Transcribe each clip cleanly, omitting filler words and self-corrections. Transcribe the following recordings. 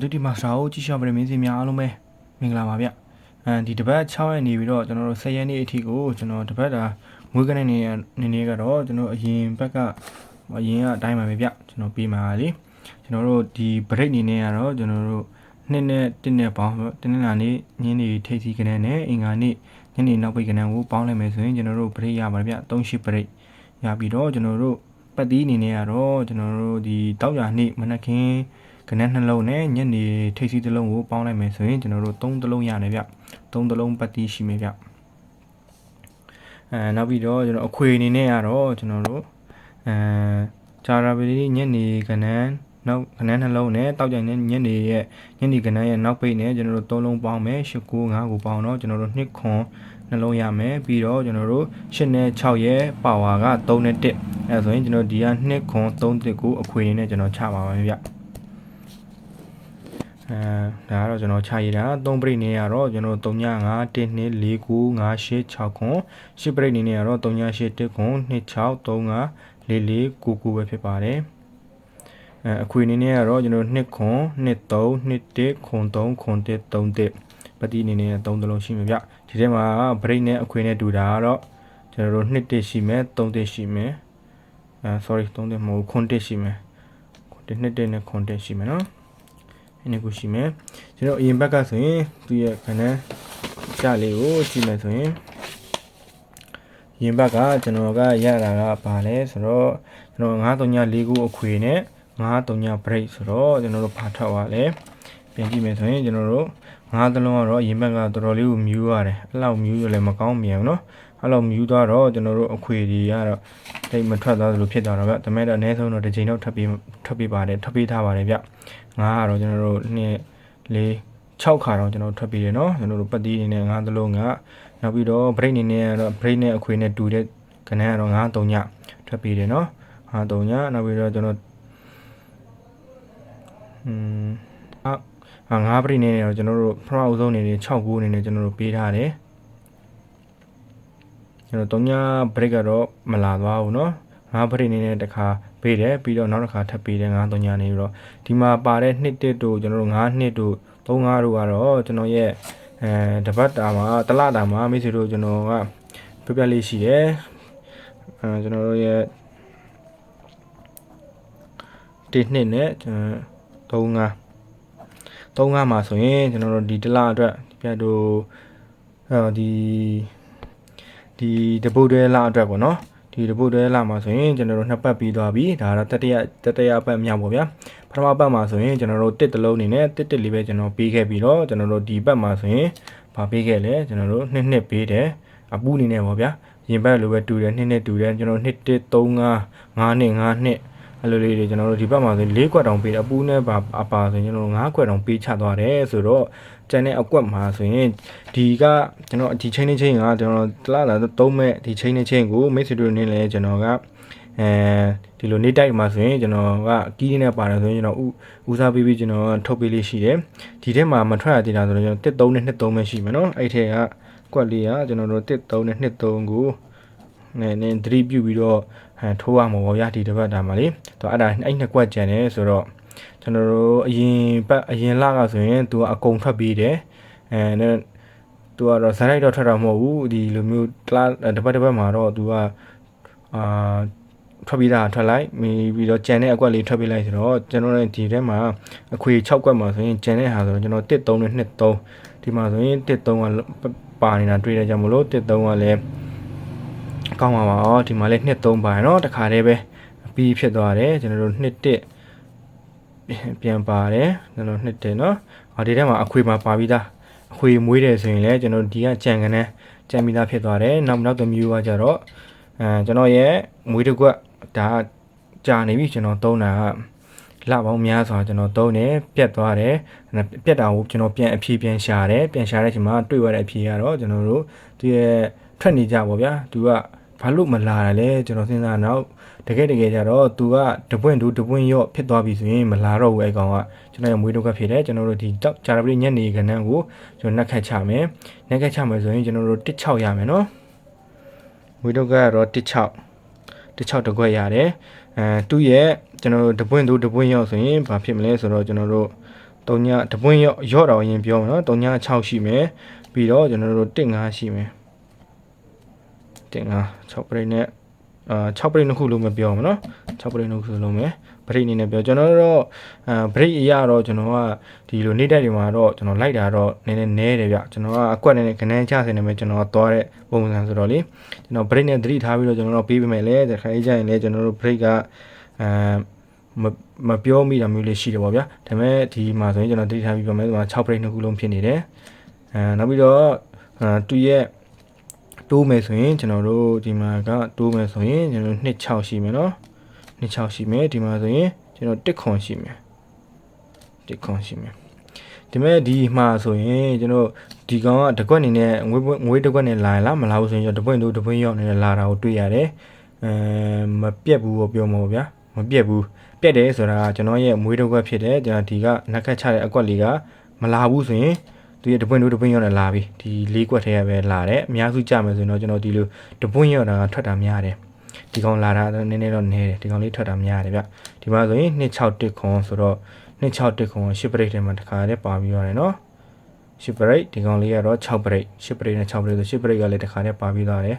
ဒုတိယမှာစာအုပ်ကြည့်ရှုပါရမင်းစီများအားလုံးပဲမင်္ဂလာပါဗျဒီတပတ်6ရက်နေပြီးတော့ကျွန်တော်တို့10ရက်နေ့အထိကိုကျွန်တော်တပတ်တာမွေးကနေ့နေကတော့ကျွန်တော်အရင်ဘက်ကအရင်ကအတိုင်းပါပဲဗျကျွန်တော်ပြီးမှာလေကျွန်တော်တို့ဒီ break နေနေရတော့ကျွန်တော်တို့နှစ်နဲ့တစ်နဲ့ပေါင်းတင်းလာနေ့ညနေထိပ်စီကနေ့နဲ့အင်္ဂါနေ့ညနေနောက်ပိတ်ကနေ့ကိုပေါင်းလိုက်မယ်ဆိုရင်ကျွန်တော်တို့ break ရပါဗျ3 break ရပြီးတော့ကျွန်တော်တို့ပတ်သီးနေနေရတော့ကျွန်တော်တို့ဒီတောက်ရနေ့မနက်ခင်းကနန်းနှလုံးနဲ့ညနေထိပ်စီတစ်လုံးကိုပေါင်းလိုက်မယ်ဆိုရင်ကျွန်တော်တို့3တစ်လုံးရတယ်ဗျ3တစ်လုံးပတ်သီးရှိမယ်ဗျနောက်ပြီးတော့ကျွန်တော်အခွေအနေနဲ့ကတော့ကျွန်တော်တို့ဂျာရာပလီညနေကနန်းနောက်ကနန်းနှလုံးနဲ့တောက်ကြိုင်နဲ့ညနေကနန်းရဲ့နောက်ပိတ်နဲ့ကျွန်တော်တို့3လုံးပေါင်းမယ်8 9 5ကိုပေါင်းတော့ကျွန်တော်တို့2ခွန်နှလုံးရမယ်ပြီးတော့ကျွန်တော်တို့8နဲ့6ရဲ့ပါဝါက3နဲ့1အဲဆိုရင်ကျွန်တော်ဒီက2ခွန်3 1ကိုအခွေအနေနဲ့ကျွန်တော်ချပါမယ်ဗျဒါကတော့ကျွန်တော်ချရတာ3ပရိနေရတော့ကျွန်တော်3ည5 1 2 4 9 5 8 6ခွန်10ပရိနေရတော့3ည8 1ခွန်2 6 3 5 4 4 9 9ပဲဖြစ်ပါတယ်အခွေနေနေရတော့ကျွန်တော်2ခွန်2 3 2 1ခွန်3ခွန်1 3 1ပတိနေနေ3တလုံးရှိမှာဗျဒီထဲမှာပရိနဲ့အခွေနဲ့တူတာကတော့ကျွန်တော်တို့2 1ရှိမယ်3 1ရှိမယ်sorry 3 1မဟုတ်ခွန်1ရှိမယ်ခွန်1 2 1နဲ့ခွန်1ရှိမယ်နော်အဲ့ကိုရှိမယ်ကျွန်တော်အရင်ဘက်ကဆိုရင်သူရဲ့ခဏကြလေးကိုကြည့်မယ်ဆိုရင်ရင်ဘက်ကကျွန်တော်ကရတာကပါလဲဆိုတော့ကျွန်တော်934ကိုအခွေနဲ့939 break ဆိုတော့ကျွန်တော်တို့ဖာထွက်သွားလဲပြန်ကြည့်မယ်ဆိုရင်ကျွန်တော်တို့9တလုံးကတော့ရင်ဘက်ကတော်တော်လေးကိုမြူးရတယ်အဲ့လောက်မြူးရလည်းမကောင်းမြန်ဘူးเนาะအဲ့လောက်မြူးသွားတော့ကျွန်တော်တို့အခွေတွေကတော့တိတ်မထွက်သွားသလိုဖြစ်သွားတော့ဗျဒါမဲ့တော့အနည်းဆုံးတော့တစ်ချိန်တော့ထပ်ပြီးပါတယ်ထပ်ပြီးထားပါတယ်ဗျ9ကတော့ကျွန်တော်တို့2 4 6ခါတော့ကျွန်တော်ထွက်ပြီးတယ်เนาะကျွန်တော်တို့ပတ်တီးအနေနဲ့9တလုံးကနောက်ပြီးတော့ break အနေနဲ့ကတော့ break နဲ့အခွေနဲ့တူတဲ့ကဏ္ဍကတော့9 3ညထွက်ပြီးတယ်เนาะ9 3ညနောက်ပြီးတော့ကျွန်တော်5ပရိနေတော့ကျွန်တော်တို့ပထမအဆုံးအနေနဲ့6 9အနေနဲ့ကျွန်တော်တို့ပေးထားတယ်ကျွန်တော်3ည break ကတော့မလာသွားဘူးเนาะ5ပရိနေနဲ့တစ်ခါပေးတယ်ပြီးတော့နောက်တစ်ခါထပ်ပေးတယ်9 3ညနေပြီးတော့ဒီမှာပါတဲ့2 1တို့ကျွန်တော်တို့9 2တို့3 5တို့ကတော့ကျွန်တော်ရဲ့တပတ်တာမှာတလတာမှာမိတ်ဆွေတို့ကျွန်တော်ကပြပြလေးရှိတယ်ကျွန်တော်တို့ရဲ့1 2နဲ့3 5မှာဆိုရင်ကျွန်တော်တို့ဒီတလအတွက်ပြတ်တို့ဒီတပုတ်တဲလအတွက်ပေါ့နော်ဒီတပုတ်တဲလမှာဆိုရင်ကျွန်တော်တို့နှစ်ပတ်ပြီးသွားပြီဒါကတော့တတိယပတ်မြောက်ပေါ့ဗျာပထမပတ်မှာဆိုရင်ကျွန်တော်တို့တစ်တလုံးအနေနဲ့တစ်လေးပဲကျွန်တော်ပေးခဲ့ပြီးတော့ကျွန်တော်တို့ဒီပတ်မှာဆိုရင်ဗာပေးခဲ့လဲကျွန်တော်တို့နှစ်ပေးတယ်အပူအနေနဲ့ပေါ့ဗျာရင်ပတ်လိုပဲတူတယ်နှစ်တူတယ်ကျွန်တော်2 1 3 5 5နှစ်အဲ့လိုလေးတွေကျွန်တော်တို့ဒီဘက်မှာဆို4ကွက်တောင်ပေးတယ်အပူနဲ့ပါဆိုရင်ကျွန်တော်5ကွက်တောင်ပေးချသွားတယ်ဆိုတော့ကျန်တဲ့အကွက်မှာဆိုရင်ဒီကကျွန်တော်ဒီချင်းကကျွန်တော်တလားသုံးမဲ့ဒီချင်းကိုမိတ်ဆွေတို့နေလဲကျွန်တော်ကဒီလိုနေတိုက်မှာဆိုရင်ကျွန်တော်ကကီးနဲ့ပါတယ်ဆိုရင်ကျွန်တော်ဦးစားပေးပြီးကျွန်တော်ထုတ်ပေးလေးရှိတယ်ဒီထဲမှာမထွက်ရသေးတာဆိုတော့ကျွန်တော်1 3နဲ့2 3ပဲရှိမယ်နော်အဲ့ထဲကကွက်လေးကကျွန်တော်တို့1 3နဲ့2 3ကိုနည်းသတိပြုပြီးတော့ထိုးရမှာပေါ့ဗျာဒီတစ်ပတ်တာမှာလေတော့အဲ့ဒါအဲ့နှစ်ကွက်ကျန်တယ်ဆိုတော့ကျွန်တော်တို့အရင်လကဆိုရင်သူကအကုန်ထွက်ပြီးတယ်သူကတော့ဇာတ်လိုက်တော့ထွက်တာမဟုတ်ဘူးဒီလိုမျိုးတစ်ပတ်မှာတော့သူကထွက်ပြီးသားထွက်လိုက်ပြီးတော့ကျန်တဲ့အကွက်လေးထွက်ပေးလိုက်ဆိုတော့ကျွန်တော်တို့ဒီထဲမှာအခွေ6ကွက်မှာဆိုရင်ကျန်တဲ့ဟာဆိုတော့ကျွန်တော်1 3နဲ့2 3ဒီမှာဆိုရင်1 3ကပါနေတာတွေ့ရကြမလို့1 3ကလည်းကောင်းပါပါဒီမှာလည်း2 3ပါเนาะတခါတည်းပဲပြီးဖြစ်သွားတယ်ကျွန်တော်တို့2 1ပြန်ပါတယ်ကျွန်တော်2 1เนาะဒီထဲမှာအခွေမှာပါပြီးသားအခွေမွေးတယ်ဆိုရင်လည်းကျွန်တော်ဒီကကြံကနန်းကြံပြီးသားဖြစ်သွားတယ်နောက်တစ်မျိုးကကြတော့ကျွန်တော်ရဲ့မွေးတစ်ကွက်ဒါကြာနေပြီကျွန်တော်သုံးတာကလပေါင်းများစွာကျွန်တော်သုံးတယ်ပြတ်သွားတယ်ပြတ်တာကိုကျွန်တော်ပြန်အဖြေပြန်ရှာတယ်ပြန်ရှာတဲ့အချိန်မှာတွေ့ရတဲ့အဖြေကတော့ကျွန်တော်တို့ဒီရဲ့ထွက်နေကြပါဗျာသူကဘာလို့မလာရလဲကျွန်တော်စဉ်းစားတော့တကယ်ကြတော့သူကတပွင့်ရော့ဖြစ်သွားပြီဆိုရင်မလာတော့ဘူးအဲ့ကောင်ကကျွန်တော်ရဲ့မွေးတုပ်ကဖြစ်တယ်ကျွန်တော်တို့ဒီဂျာရပရိညနေကဏ္ဍကိုကျွန်တော်နှက်ခတ်ချမယ်ဆိုရင်ကျွန်တော်တို့16ရမယ်နော်မွေးတုပ်ကတော့16တကွက်ရတယ်သူ့ရဲ့ကျွန်တော်တို့တပွင့်ရော့ဆိုရင်ဘာဖြစ်မလဲဆိုတော့ကျွန်တော်တို့ 3ညတပွင့်ရော့တော်ရင်ပြောမယ်နော်3ည6ရှိမယ်ပြီးတော့ကျွန်တော်တို့1 5ရှိမယ်1 5 6ပရိတ်နဲ့6ပရိတ်နှစ်ခုလုံးမပြောမှာနော်6ပရိတ်နှစ်ခုလုံးပဲပရိတ်အနေနဲ့ပြောကျွန်တော်တို့ပရိတ်အရာတော့ကျွန်တော်ကဒီလိုနေ့တက်တွေမှာတော့ကျွန်တော်လိုက်တာတော့နည်းနည်းနဲတယ်ဗျကျွန်တော်ကအကွက်နဲ့ခဏချစနေမယ်ကျွန်တော်သွားတဲ့ပုံစံဆိုတော့လေကျွန်တော်ပရိတ်နဲ့သတိထားပြီးတော့ကျွန်တော်တို့ပေးပေးမယ်လေတခါကြီးကြရင်လေကျွန်တော်တို့ပရိတ်ကမပြောမိတာမျိုးလေးရှိတယ်ပေါ့ဗျာဒါပေမဲ့ဒီမှာဆိုရင်ကျွန်တော်သတိထားပြီးပြောမယ်ဒီမှာ6ပရိတ်နှစ်ခုလုံးဖြစ်နေတယ်နောက်ပြီးတော့သူရဲ့တိုးမယ်ဆိုရင်ကျွန်တော်တို့ဒီမှာကတိုးမယ်ဆိုရင်ကျွန်တော်26ရှိမယ်နော်26ရှိမယ်ဒီမှာဆိုရင်ကျွန်တော်1ခွန်ရှိမယ်1ခွန်ရှိမယ်ဒီမဲ့ဒီမှာဆိုရင်ကျွန်တော်ဒီကောင်ကတကွက်အနေနဲ့ငွေတကွက်နဲ့လာရင်လားမလာဘူးဆိုရင်တပွင့်တို့တပွင့်ရောက်နေလာတာကိုတွေ့ရတယ်မပြက်ဘူးပေါ့ပြောမှာဗျာမပြက်ဘူးပြက်တယ်ဆိုတာကျွန်တော်ရဲ့မွေးတကွက်ဖြစ်တယ်ကျွန်တော်ဒီကနက်ခတ်ချတဲ့အကွက်လေးကမလာဘူးဆိုရင်သူရဲ့တပွင့်တို့တပွင့်ရောက်နေလာပြီဒီ၄ကွက်ထဲကပဲလာတယ်အများစုကြမယ်ဆိုရင်တော့ကျွန်တော်ဒီလိုတပွင့်ရောက်တာထွက်တာများတယ်ဒီကောင်လာတာနည်းနည်းတော့နည်းတယ်ဒီကောင်လေးထွက်တာများတယ်ဗျဒီမှာဆိုရင်261ခွန်ဆိုတော့261ခွန်10ပရိတ်ထဲမှာတစ်ခါတည်းပါပြီးရတယ်နော်10ပရိတ်ဒီကောင်လေးကတော့6ပရိတ်10ပရိတ်နဲ့6ပရိတ်ဆို10ပရိတ်ကလည်းတစ်ခါတည်းပါပြီးသွားတယ်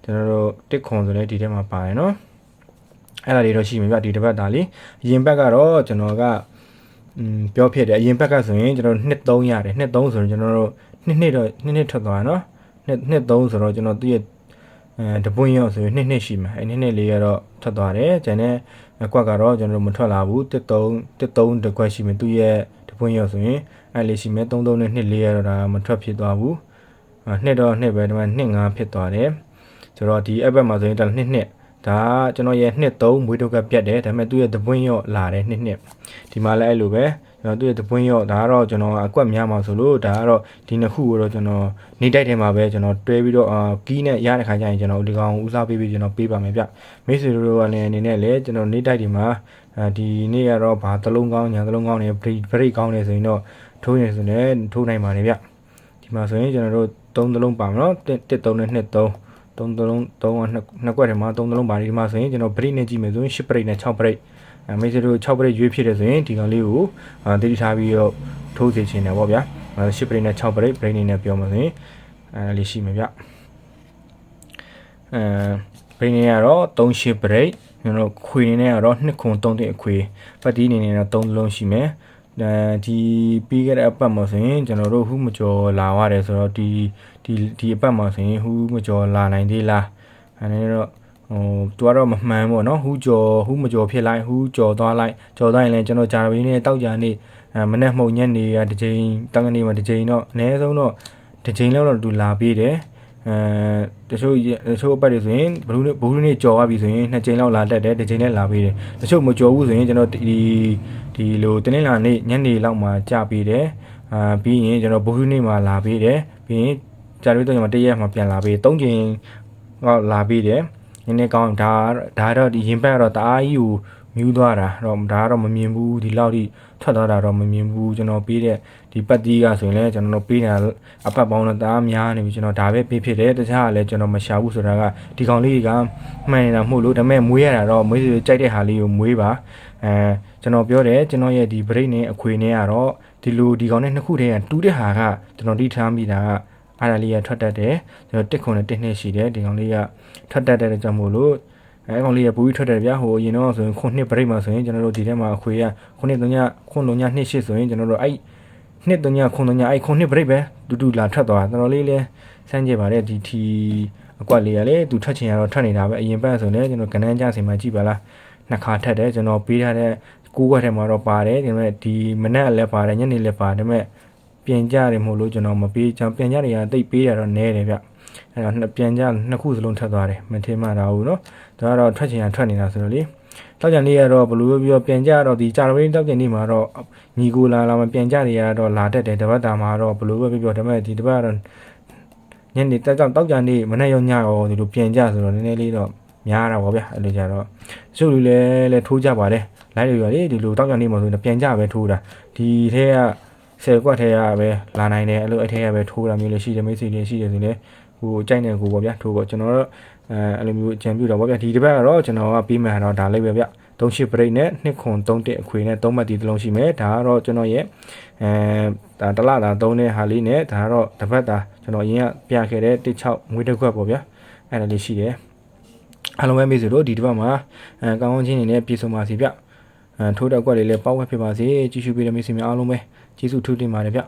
ကျွန်တော်တို့1ခွန်ဆိုလည်းဒီထဲမှာပါတယ်နော်အဲ့ဒါတွေတော့ရှိမှာဗျဒီတစ်ပတ်သားလေးအရင်ဘက်ကတော့ကျွန်တော်ကပြောဖြစ်တယ်အရင်ဘက်ကဆိုရင်ကျွန်တော်2 3ရတယ်2 3ဆိုရင်ကျွန်တော်တို့2ထွက်သွားနော်2 3ဆိုတော့ကျွန်တော်သူ့ရဲ့တပွင့်ရောက်ဆိုရင်2ရှိမှာအဲ့2လေးကတော့ထွက်သွားတယ်ကျန်တဲ့အကွက်ကတော့ကျွန်တော်တို့မထွက်လာဘူး1 3တကွက်ရှိမယ်သူ့ရဲ့တပွင့်ရောက်ဆိုရင်အဲ့လေးရှိမယ်3 3နဲ့2 4ကတော့ဒါမထွက်ဖြစ်သွားဘူး2တော့2ပဲဒီမှာ2 5ဖြစ်သွားတယ်ဆိုတော့ဒီအဘက်မှာဆိုရင်ဒါ2ဒါကျွန်တော်ရဲ့2 3မွေးတုပ်ကပြတ်တယ်ဒါပေမဲ့သူ့ရဲ့တပွင့်ရောက်လာတယ်2ဒီမှာလည်းအဲ့လိုပဲကျွန်တော်သူ့ရဲ့တပွင့်ရောက်ဒါကတော့ကျွန်တော်အကွက်များမှာဆိုလို့ဒါကတော့ဒီနှစ်ခုကိုတော့ကျွန်တော်နေတိုက်ထဲမှာပဲကျွန်တော်တွဲပြီးတော့ကီးနဲ့ရတဲ့ခါကျရင်ကျွန်တော်ဒီကောင်ဦးစားပေးပြီးကျွန်တော်ပေးပါမယ်ဗျမိတ်ဆွေတို့ကလည်းအနေနဲ့လည်းကျွန်တော်နေတိုက်ဒီမှာဒီနေ့ကတော့ဘာသလုံးကောင်းညာသလုံးကောင်းနေဘရိတ်ကောင်းနေဆိုရင်တော့ထိုးနေဆိုရင်ထိုးနိုင်ပါတယ်ဗျဒီမှာဆိုရင်ကျွန်တော်တို့3သလုံးပါမယ်နော်1 3နဲ့2 3 3သလုံး2ကွက်ထဲမှာ3သလုံးပါတယ်ဒီမှာဆိုရင်ကျွန်တော်ဘရိတ်နဲ့ကြည့်မယ်ဆိုရင်10ပရိတ်နဲ့6ပရိတ်မိတ်ဆွေတို့6ပရိတ်ရွေးဖြစ်တယ်ဆိုရင်ဒီကောင်လေးကိုတတိထားပြီးတော့ထိုးစေချင်တယ်ပေါ့ဗျာ10ပရိတ်နဲ့6ပရိတ်နေနဲ့ပြောမှဆိုရင်လေးရှိမယ်ဗျဘရိတ်နေကတော့38ပရိတ်ကျွန်တော်ခွေနေနဲ့ကတော့2ခွန်3တဲ့အခွေပတ်တီးနေနဲ့တော့3လုံးရှိမယ်ဒီပြီးခဲ့တဲ့အပတ်မှာဆိုရင်ကျွန်တော်တို့ဟူးမကျော်လာရတယ်ဆိုတော့ဒီအပတ်မှာဆိုရင်ဟူးမကျော်လာနိုင်သေးလားအဲ့ဒါတော့သူကတော့မမှန်ပေါ့နော်ဟူးမကျော်ဖြစ်လိုက်ဟူးကျော်သွားလိုက်ကျော်သွားရင်လည်းကျွန်တော်ဂျာဘီနဲ့တောက်ကြနေမနေ့မှုံညနေကတစ်ချိန်တောက်ကနေမှာတစ်ချိန်တော့အနည်းဆုံးတော့တစ်ချိန်လောက်တော့သူလာပြီးတယ်တချို့အပတ်တွေဆိုရင်ဘူးနေ့ကြော်သွားပြီဆိုရင်2ချိန်လောက်လာတက်တယ်တစ်ချိန်နဲ့လာပြီးတယ်တချို့မကြော်ဘူးဆိုရင်ကျွန်တော်ဒီလိုတင်းလာနေ့ညနေလောက်မှကြာပြီးတယ်ပြီးရင်ကျွန်တော်ဘူးနေ့မှာလာပြီးတယ်ပြီးရင်ကြာပြီးတော့ကျွန်တော်တရက်မှပြန်လာပြီး3ချိန်လောက်လာပြီးတယ်နည်းနည်းကောင်းဒါတော့ဒီရင်ဘက်ကတော့တအားကြီးကိုမြူးသွားတာတော့ဒါကတော့မမြင်ဘူးဒီလောက်ထိထွက်သွားတာတော့မမြင်ဘူးကျွန်တော်ပေးတဲ့ဒီပတ်တီးကဆိုရင်လည်းကျွန်တော်ပေးတာအပတ်ပေါင်းတော့တအားများနေပြီကျွန်တော်ဒါပဲပေးဖြစ်တယ်တခြားကလည်းကျွန်တော်မရှာဘူးဆိုတာကဒီကောင်လေးကမှန်နေတာမဟုတ်လို့ဒါပေမဲ့မွေးရတာတော့မွေးကြိုက်တဲ့ဟာလေးကိုမွေးပါကျွန်တော်ပြောတယ်ကျွန်တော်ရဲ့ဒီ break နဲ့အခွေနဲ့ကတော့ဒီလိုဒီကောင်နဲ့နှစ်ခုတည်းကတူးတဲ့ဟာကကျွန်တော်တိထားမိတာကအားရလေးရထွက်တတ်တယ်ကျွန်တော်1ခွန်နဲ့1နှစ်ရှိတယ်ဒီကောင်လေးကထွက်တတ်တဲ့ကြောင့်မို့လို့အဲကောင်လေးကပူပြီးထွက်တယ်ဗျာဟိုအရင်တော့ဆိုရင်ခုနှစ် break မှာဆိုရင်ကျွန်တော်တို့ဒီထဲမှာအခွေကခုနှစ်3ညခုလုံးည2ရှစ်ဆိုရင်ကျွန်တော်တို့အဲ့နှစ်3ညခု3ညအဲ့ခုနှစ် break ပဲတူလာထွက်သွားတော်တော်လေးလဲစမ်းကြည့်ပါလေဒီထီအကွက်လေးကလေသူထွက်ချင်ရတော့ထွက်နေတာပဲအရင်ပတ်ဆိုရင်ကျွန်တော်ကနန်းကြစင်မှာကြည့်ပါလားနှစ်ခါထက်တယ်ကျွန်တော်ပေးထားတဲ့6ခွက်ထဲမှာတော့ပါတယ်ဒါပေမဲ့ဒီမနက်လည်းပါတယ်ညနေလည်းပါတယ်ဒါပေမဲ့ပြန်ကြတယ်မဟုတ်လို့ကျွန်တော်မပေးကျွန်တော်ပြန်ကြတွေကတိတ်ပေးရတော့နဲတယ်ဗျအဲ့တော့ပြန်ကြနှစ်ခုစလုံးထပ်သွားတယ်မထင်မှတာဘူးเนาะဒါကတော့ထွက်ချင်ရထွက်နေတာဆိုတော့လေတောက်ကြံလေးကတော့ဘလို့ပြောပြန်ကြတော့ဒီကြာရင်းတောက်ကြံလေးမှာတော့ညီကိုလာမပြန်ကြတွေကတော့လာတတ်တယ်တပတ်တာမှာတော့ဘလို့ပြောဒါပေမဲ့ဒီတပတ်ကတော့ညနေတက်ကြောင်တောက်ကြံလေးမနေ့ရောညရောဒီလိုပြန်ကြဆိုတော့နည်းနည်းလေးတော့များတာပေါ့ဗျအဲ့လိုကြတော့တချို့လူလည်းထိုးကြပါတယ်လိုက်လို့ရလေဒီလိုတောက်ကြံလေးမှာဆိုရင်ပြန်ကြပဲထိုးတာဒီထဲက10ကွက်ထဲကပဲလာနိုင်တယ်အဲ့လိုအထဲကပဲထိုးတာမျိုးလည်းရှိတယ်မိတ်ဆွေလေးရှိတယ်ဆိုလည်းဟိုကြိုက်နေကိုပေါ့ဗျာထိုးပေါ့ကျွန်တော်တို့အဲ့လိုမျိုးအကြံပြုတာပေါ့ဗျာဒီတစ်ပတ်ကတော့ကျွန်တော်ကပြီးမှတော့ဒါလေးပဲဗျ 38ပရိတ်နဲ့2ခွန်31အခွေနဲ့3မှတ်တီတစ်လုံးရှိမယ်ဒါကတော့ကျွန်တော်ရဲ့ဒါတစ်လတာ3တဲ့ဟာလေးနဲ့ဒါကတော့တစ်ပတ်တာကျွန်တော်အရင်ကပြခဲ့တဲ့16ငွေတစ်ခွက်ပေါ့ဗျာအဲ့ဒါလေးရှိတယ်အားလုံးပဲမိတ်ဆွေတို့ဒီတစ်ပတ်မှာကောင်းကောင်းချင်းနေနဲ့ပြေဆုံးပါစီဗျထိုးတက်ကွက်လေးလည်းပေါက်ဝက်ဖြစ်ပါစေကြည့်ရှုပေးတဲ့မိတ်ဆွေများအားလုံးပဲကျေးဇူးထူးတင်ပါတယ်ဗျ